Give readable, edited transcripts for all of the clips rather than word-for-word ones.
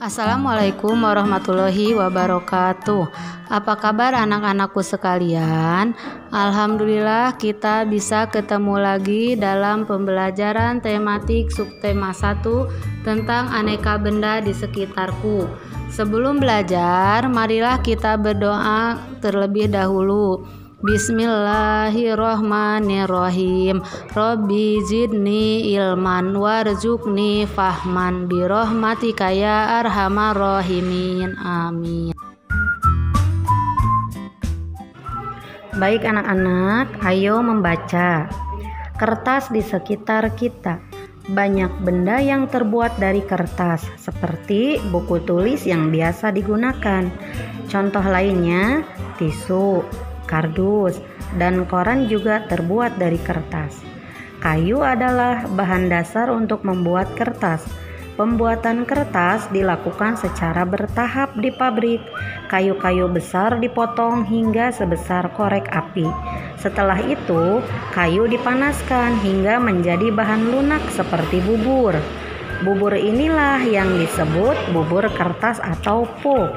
Assalamualaikum warahmatullahi wabarakatuh. Apa kabar anak-anakku sekalian? Alhamdulillah kita bisa ketemu lagi dalam pembelajaran tematik subtema 1 tentang aneka benda di sekitarku. Sebelum belajar, marilah kita berdoa terlebih dahulu. Bismillahirrohmanirrohim. Robbi zidni ilman warzuqni fahman birahmatika ya arhamar rahimin. Amin. Baik anak-anak, ayo membaca. Kertas di sekitar kita. Banyak benda yang terbuat dari kertas, seperti buku tulis yang biasa digunakan. Contoh lainnya, tisu, kardus, dan koran juga terbuat dari kertas. Kayu adalah bahan dasar untuk membuat kertas. Pembuatan kertas dilakukan secara bertahap di pabrik. Kayu-kayu besar dipotong hingga sebesar korek api. Setelah itu, kayu dipanaskan hingga menjadi bahan lunak seperti bubur. Bubur inilah yang disebut bubur kertas atau pulp.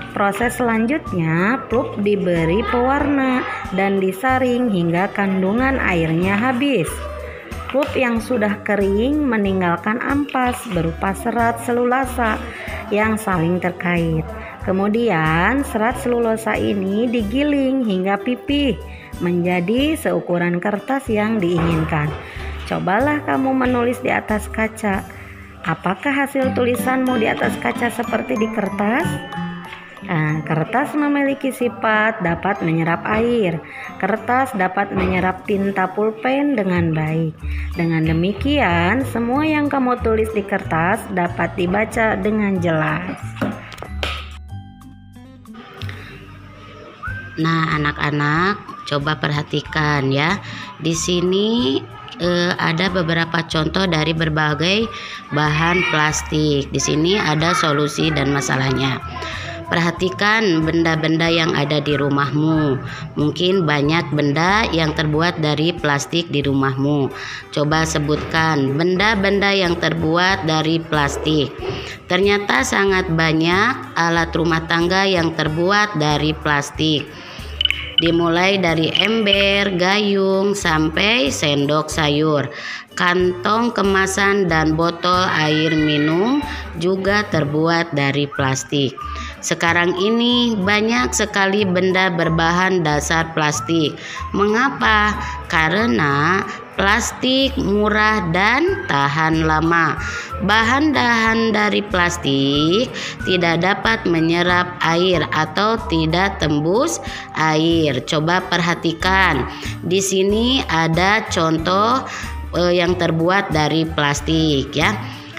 Proses selanjutnya, pulp diberi pewarna dan disaring hingga kandungan airnya habis. Pulp yang sudah kering meninggalkan ampas berupa serat selulasa yang saling terkait. Kemudian serat selulosa ini digiling hingga pipih menjadi seukuran kertas yang diinginkan. Cobalah kamu menulis di atas kaca. Apakah hasil tulisanmu di atas kaca seperti di kertas? Kertas memiliki sifat dapat menyerap air. Kertas dapat menyerap tinta pulpen dengan baik. Dengan demikian, semua yang kamu tulis di kertas dapat dibaca dengan jelas. Nah, anak-anak, coba perhatikan ya. Di sini ada beberapa contoh dari berbagai bahan plastik. Di sini ada solusi dan masalahnya. Perhatikan benda-benda yang ada di rumahmu. Mungkin banyak benda yang terbuat dari plastik di rumahmu. Coba sebutkan benda-benda yang terbuat dari plastik. Ternyata sangat banyak alat rumah tangga yang terbuat dari plastik. Dimulai dari ember, gayung, sampai sendok sayur. Kantong kemasan dan botol air minum juga terbuat dari plastik. Sekarang ini banyak sekali benda berbahan dasar plastik. Mengapa? Karena plastik murah dan tahan lama. Bahan-bahan dari plastik tidak dapat menyerap air atau tidak tembus air. Coba perhatikan. Di sini ada contoh yang terbuat dari plastik ya.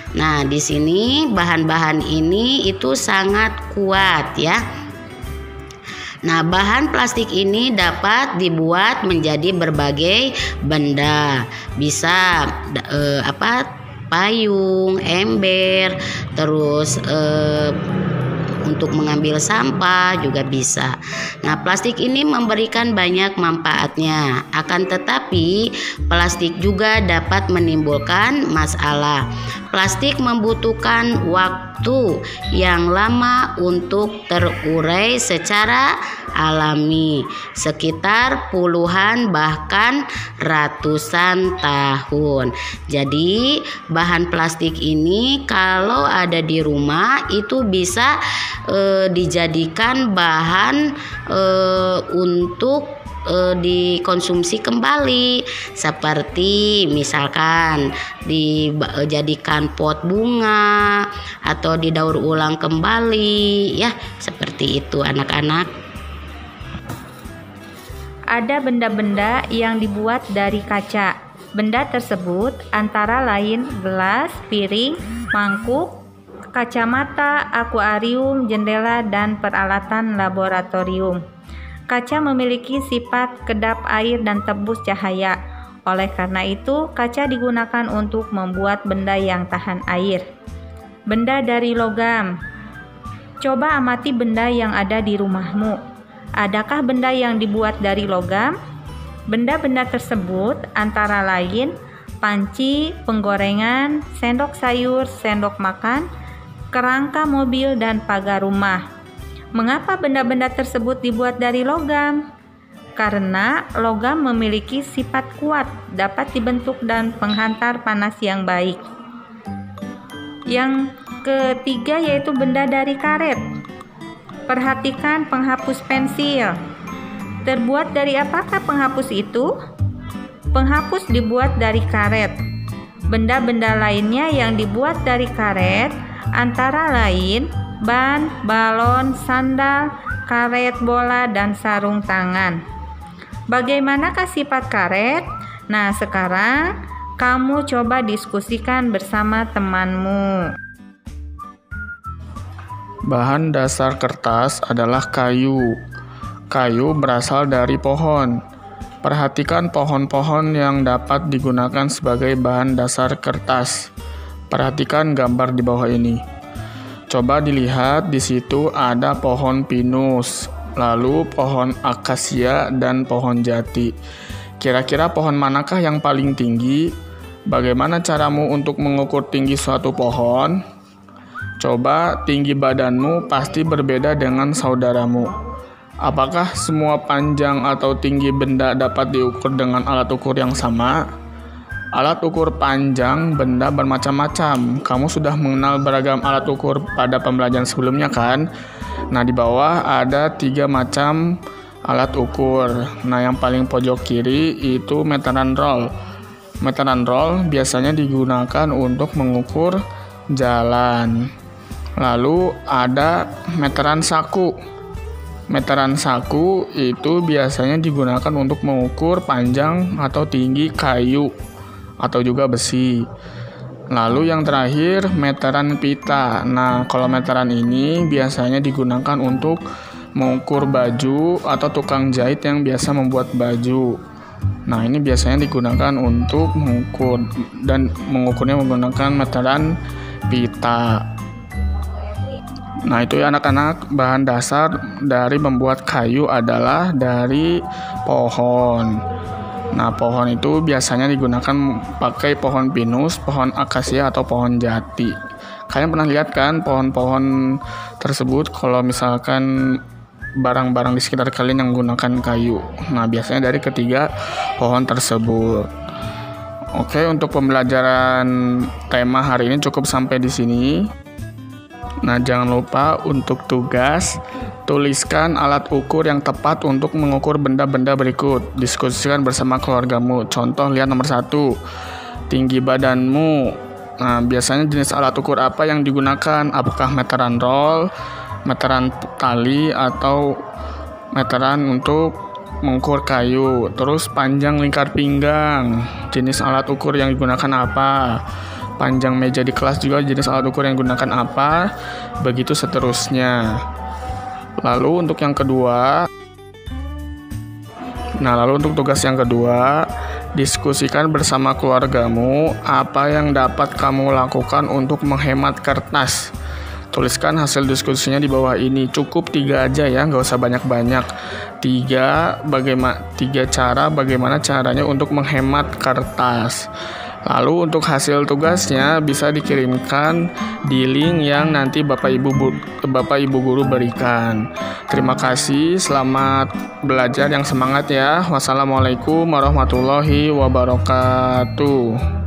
Nah, di sini bahan-bahan ini itu sangat kuat ya. Nah, bahan plastik ini dapat dibuat menjadi berbagai benda. Bisa payung, ember, terus untuk mengambil sampah juga bisa. Nah, plastik ini memberikan banyak manfaatnya. Akan tetapi, plastik juga dapat menimbulkan masalah. Plastik membutuhkan waktu yang lama untuk terurai secara alami, sekitar puluhan bahkan ratusan tahun. Jadi, bahan plastik ini kalau ada di rumah itu bisa dijadikan bahan untuk dikonsumsi kembali, seperti misalkan dijadikan pot bunga atau didaur ulang kembali ya, seperti itu anak-anak. Ada benda-benda yang dibuat dari kaca. Benda tersebut antara lain gelas, piring, mangkuk, kacamata, akuarium, jendela, dan peralatan laboratorium. Kaca memiliki sifat kedap air dan tembus cahaya. Oleh karena itu, kaca digunakan untuk membuat benda yang tahan air. Benda dari logam. Coba amati benda yang ada di rumahmu. Adakah benda yang dibuat dari logam? Benda-benda tersebut antara lain panci, penggorengan, sendok sayur, sendok makan, kerangka mobil, dan pagar rumah. Mengapa benda-benda tersebut dibuat dari logam? Karena logam memiliki sifat kuat, dapat dibentuk dan penghantar panas yang baik. Yang ketiga yaitu benda dari karet. Perhatikan penghapus pensil. Terbuat dari apakah penghapus itu? Penghapus dibuat dari karet. Benda-benda lainnya yang dibuat dari karet antara lain ban, balon, sandal, karet bola, dan sarung tangan. Bagaimanakah sifat karet? Nah, sekarang kamu coba diskusikan bersama temanmu. Bahan dasar kertas adalah kayu. Kayu berasal dari pohon. Perhatikan pohon-pohon yang dapat digunakan sebagai bahan dasar kertas. Perhatikan gambar di bawah ini. Coba dilihat, di situ ada pohon pinus, lalu pohon akasia dan pohon jati. Kira-kira pohon manakah yang paling tinggi? Bagaimana caramu untuk mengukur tinggi suatu pohon? Coba tinggi badanmu pasti berbeda dengan saudaramu. Apakah semua panjang atau tinggi benda dapat diukur dengan alat ukur yang sama? Alat ukur panjang benda bermacam-macam. Kamu sudah mengenal beragam alat ukur pada pembelajaran sebelumnya kan? Nah, di bawah ada 3 macam alat ukur. Nah, yang paling pojok kiri itu meteran roll. Meteran roll biasanya digunakan untuk mengukur jalan. Lalu ada meteran saku. Meteran saku itu biasanya digunakan untuk mengukur panjang atau tinggi kayu atau juga besi. Lalu yang terakhir meteran pita. Nah, kalau meteran ini biasanya digunakan untuk mengukur baju atau tukang jahit yang biasa membuat baju. Nah, ini biasanya digunakan untuk mengukur dan mengukurnya menggunakan meteran pita. Nah, itu ya anak-anak, bahan dasar dari membuat kayu adalah dari pohon. Nah, pohon itu biasanya digunakan pakai pohon pinus, pohon akasia, atau pohon jati. Kalian pernah lihat kan pohon-pohon tersebut kalau misalkan barang-barang di sekitar kalian yang menggunakan kayu. Nah, biasanya dari ketiga pohon tersebut. Oke, untuk pembelajaran tema hari ini cukup sampai di sini. Nah, jangan lupa untuk tugas, tuliskan alat ukur yang tepat untuk mengukur benda-benda berikut. Diskusikan bersama keluargamu. Contoh, lihat nomor 1, tinggi badanmu. Nah, biasanya jenis alat ukur apa yang digunakan? Apakah meteran roll, meteran tali, atau meteran untuk mengukur kayu? Terus panjang lingkar pinggang, jenis alat ukur yang digunakan apa? Panjang meja di kelas juga jenis alat ukur yang digunakan apa? Begitu seterusnya. Lalu untuk yang kedua, lalu untuk tugas yang kedua, diskusikan bersama keluargamu apa yang dapat kamu lakukan untuk menghemat kertas. Tuliskan hasil diskusinya di bawah ini. Cukup 3 aja ya, nggak usah banyak-banyak. 3 cara bagaimana caranya untuk menghemat kertas. Lalu untuk hasil tugasnya bisa dikirimkan di link yang nanti Bapak Ibu Guru berikan. Terima kasih, selamat belajar yang semangat ya. Wassalamualaikum warahmatullahi wabarakatuh.